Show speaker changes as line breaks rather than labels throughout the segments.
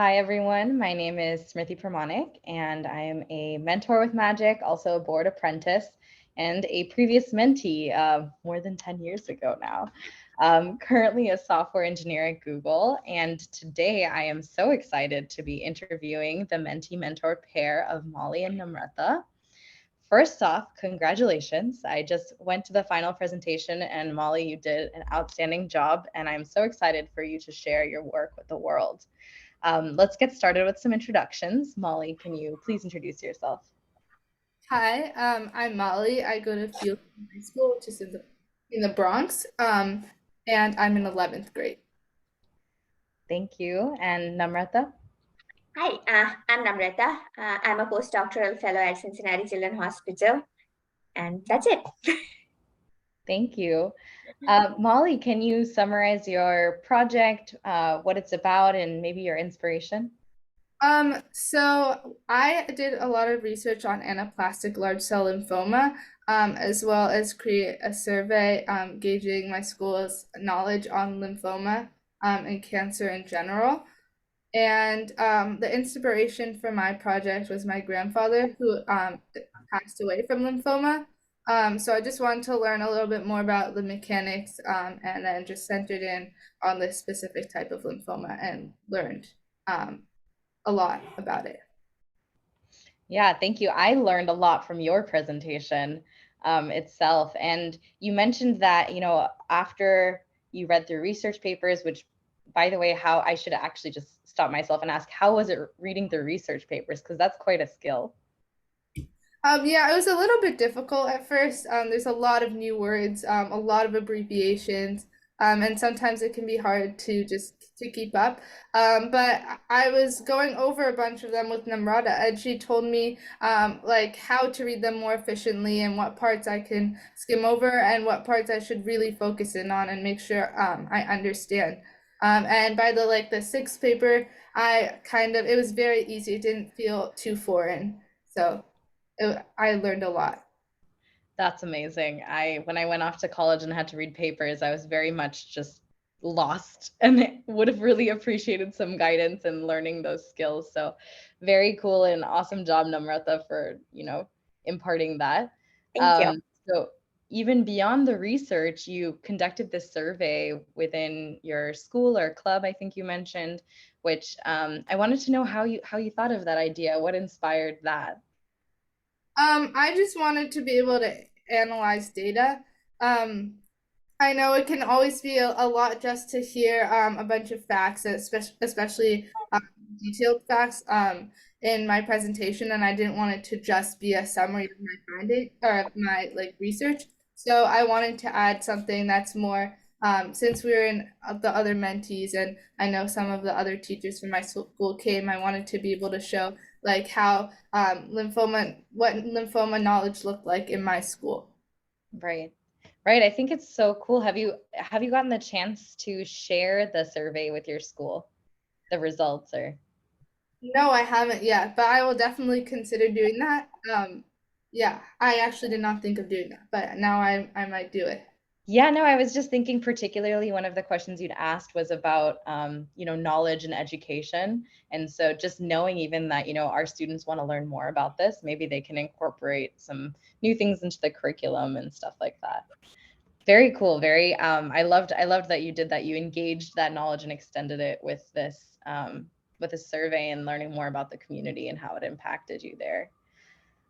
Hi, everyone. My name is Smriti P, and I am a mentor with Magic, also a board apprentice, and a previous mentee more than 10 years ago now. Currently a software engineer at Google, and today I am so excited to be interviewing the mentee-mentor pair of Molly and Namrata. First off, congratulations. I just went to the final presentation, and Molly, you did an outstanding job, and I'm so excited for you to share your work with the world. Let's get started with some introductions. Molly, can you please introduce yourself?
Hi, I'm Molly. I go to Fieldston School, which is in the Bronx, and I'm in 11th grade.
Thank you. And Namrata?
Hi, I'm Namrata. I'm a postdoctoral fellow at Cincinnati Children's Hospital, and that's it.
Thank you. Molly, can you summarize your project, what it's about, and maybe your inspiration?
So I did a lot of research on anaplastic large cell lymphoma, as well as create a survey, gauging my school's knowledge on lymphoma, and cancer in general. And the inspiration for my project was my grandfather who passed away from lymphoma. So I just wanted to learn a little bit more about the mechanics, and then just centered in on this specific type of lymphoma and learned um, a lot about it.
Yeah, thank you. I learned a lot from your presentation itself. And you mentioned that, after you read through research papers, which, by the way, how I should actually just stop myself and ask, how was it reading through research papers? Because that's quite a skill.
Yeah, it was a little bit difficult at first. There's a lot of new words, a lot of abbreviations, and sometimes it can be hard to keep up. But I was going over a bunch of them with Namrata, and she told me like how to read them more efficiently and what parts I can skim over and what parts I should really focus in on and make sure I understand. And by the sixth paper, it was very easy. It didn't feel too foreign. So I learned a lot.
That's amazing. When I went off to college and had to read papers, I was very much just lost and would have really appreciated some guidance in learning those skills. So very cool and awesome job, Namrata, for, imparting that.
Thank you.
Um, so even beyond the research, you conducted this survey within your school or club, I think you mentioned, which I wanted to know how you thought of that idea. What inspired that?
I just wanted to be able to analyze data. Um, I know it can always be a lot just to hear a bunch of facts, especially detailed facts in my presentation, and I didn't want it to just be a summary of my finding or of my research. So I wanted to add something that's more since we were in the other mentees, and I know some of the other teachers from my school came. I wanted to be able to show how what lymphoma knowledge looked like in my school.
Right. Right. I think it's so cool. Have you gotten the chance to share the survey with your school, the results or?
No, I haven't yet, but I will definitely consider doing that. Yeah, I actually did not think of doing that, but now I might do it.
Yeah, no, I was just thinking particularly one of the questions you'd asked was about knowledge and education. And so just knowing even that, our students want to learn more about this, maybe they can incorporate some new things into the curriculum and stuff like that. Very cool. Very I loved that you did that. You engaged that knowledge and extended it with a survey and learning more about the community and how it impacted you there.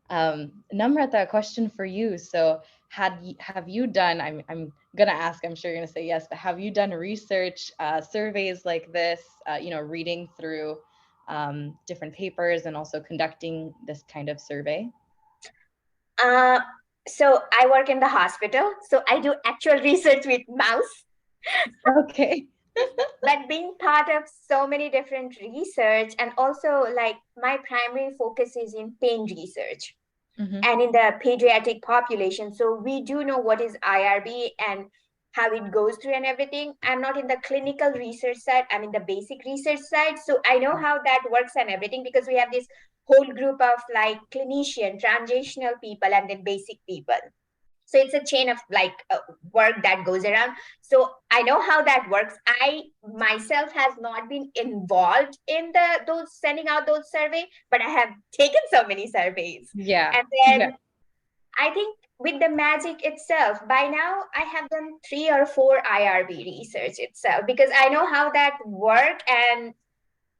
Namrata, a question for you. So have you done, I'm gonna ask, I'm sure you're gonna say yes, but have you done research, surveys like this, reading through different papers and also conducting this kind of survey?
Uh, so I work in the hospital, so I do actual research with mouse.
Okay.
But being part of so many different research, and also like my primary focus is in pain research
Hmm.
and in the pediatric population. So we do know what is IRB and how it goes through and everything. I'm not in the clinical research side, I'm in the basic research side. So I know how that works and everything because we have this whole group of like clinician, translational people, and then basic people. So it's a chain of like work that goes around. So I know how that works. I myself has not been involved in those sending out those survey, but I have taken so many surveys.
Yeah.
And then I think with the magic itself, by now I have done 3 or 4 IRB research itself, because I know how that work, and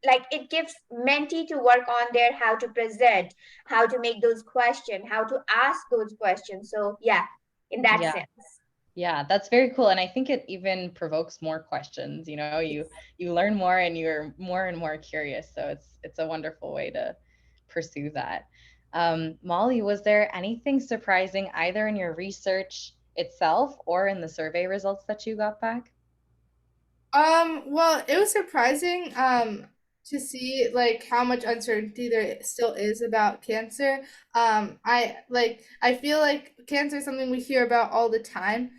like it gives mentee to work on their how to present, how to make those questions, how to ask those questions. So yeah, in that
Yeah.
sense.
Yeah, that's very cool. And I think it even provokes more questions. You learn more and you're more and more curious. So it's a wonderful way to pursue that. Molly, was there anything surprising either in your research itself or in the survey results that you got back?
Well, it was surprising to see like how much uncertainty there still is about cancer. I feel like cancer is something we hear about all the time.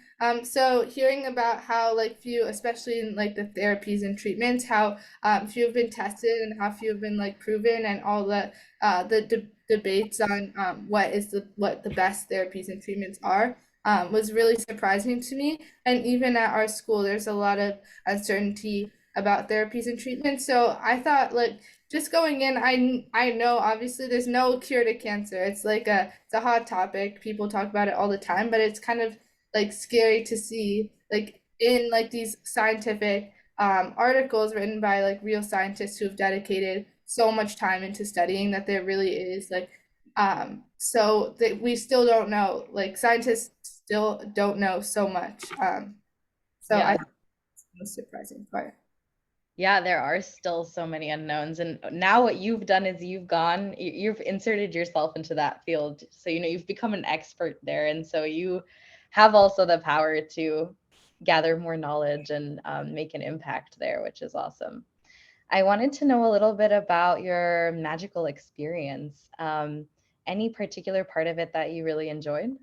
So hearing about how like few, especially in like the therapies and treatments, how few have been tested and how few have been like proven, and all the debates on what the best therapies and treatments are, was really surprising to me. And even at our school, there's a lot of uncertainty about therapies and treatments. So I thought like just going in, I know obviously there's no cure to cancer. It's a hot topic. People talk about it all the time, but it's kind of like scary to see like in like these scientific articles written by like real scientists who have dedicated so much time into studying, that there really is like so that we still don't know, like scientists still don't know so much. So I
Yeah.
think it's the most surprising part.
Yeah, there are still so many unknowns. And now what you've done is you've inserted yourself into that field. So, you've become an expert there. And so you have also the power to gather more knowledge and make an impact there, which is awesome. I wanted to know a little bit about your magical experience. Any particular part of it that you really enjoyed?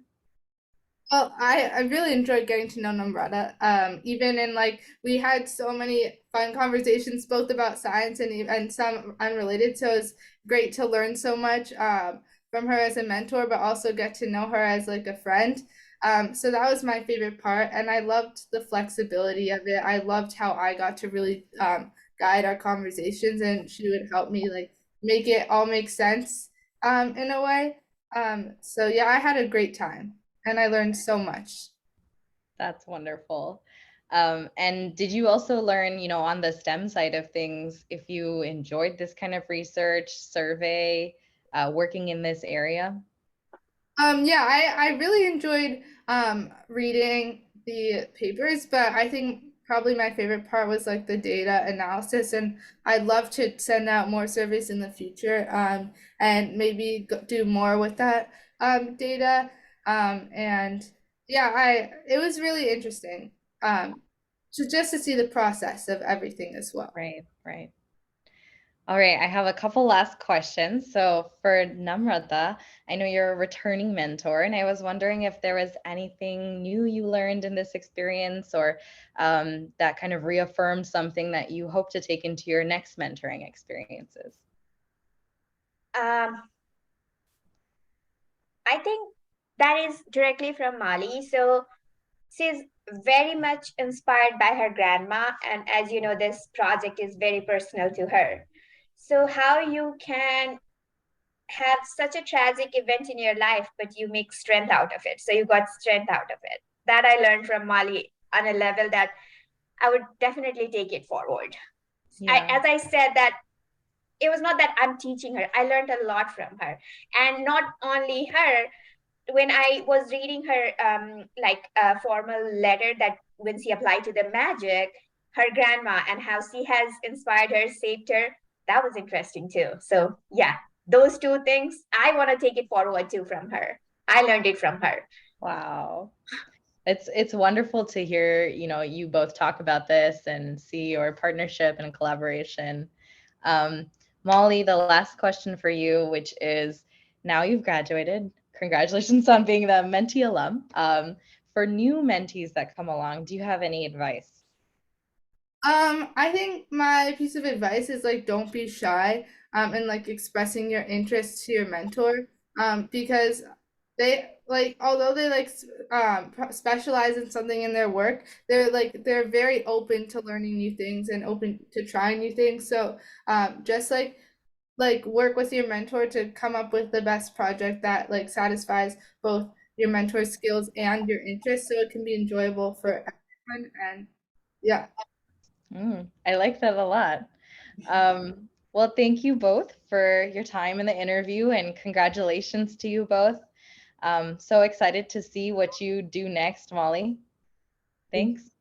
Well, I really enjoyed getting to know Namrata. Even in like we had so many fun conversations both about science and some unrelated. So it's great to learn so much from her as a mentor, but also get to know her as like a friend. So that was my favorite part, and I loved the flexibility of it. I loved how I got to really guide our conversations, and she would help me like make it all make sense in a way. So yeah, I had a great time and I learned so much.
That's wonderful. And did you also learn, on the STEM side of things, if you enjoyed this kind of research, survey, working in this area?
Yeah, I really enjoyed reading the papers, but I think probably my favorite part was like the data analysis, and I'd love to send out more surveys in the future, and maybe do more with that data. And yeah, I it was really interesting to just to see the process of everything as well.
Right, right. All right, I have a couple last questions. So for Namrata, I know you're a returning mentor, and I was wondering if there was anything new you learned in this experience, or that kind of reaffirmed something that you hope to take into your next mentoring experiences.
um I think that is directly from Mali. So she's very much inspired by her grandma, and as you know, this project is very personal to her. So how you can have such a tragic event in your life, but you make strength out of it. So you got strength out of it. That I learned from Mali on a level that I would definitely take it forward.
Yeah.
As I said, that it was not that I'm teaching her. I learned a lot from her, and not only her. When I was reading her like a formal letter that when she applied to the magic, her grandma and how she has inspired her, saved her, that was interesting too. So yeah, those two things I want to take it forward too from her. I learned it from her.
Wow. It's wonderful to hear, you both talk about this and see your partnership and collaboration. Molly, the last question for you, which is, now you've graduated. Congratulations on being the mentee alum. For new mentees that come along, do you have any advice?
I think my piece of advice is like don't be shy and like expressing your interest to your mentor because like although they like specialize in something in their work, they're very open to learning new things and open to trying new things. So just like work with your mentor to come up with the best project that like satisfies both your mentor's skills and your interests, so it can be enjoyable for everyone. And yeah.
I like that a lot. Well, thank you both for your time in the interview, and congratulations to you both. So excited to see what you do next, Molly. Thanks.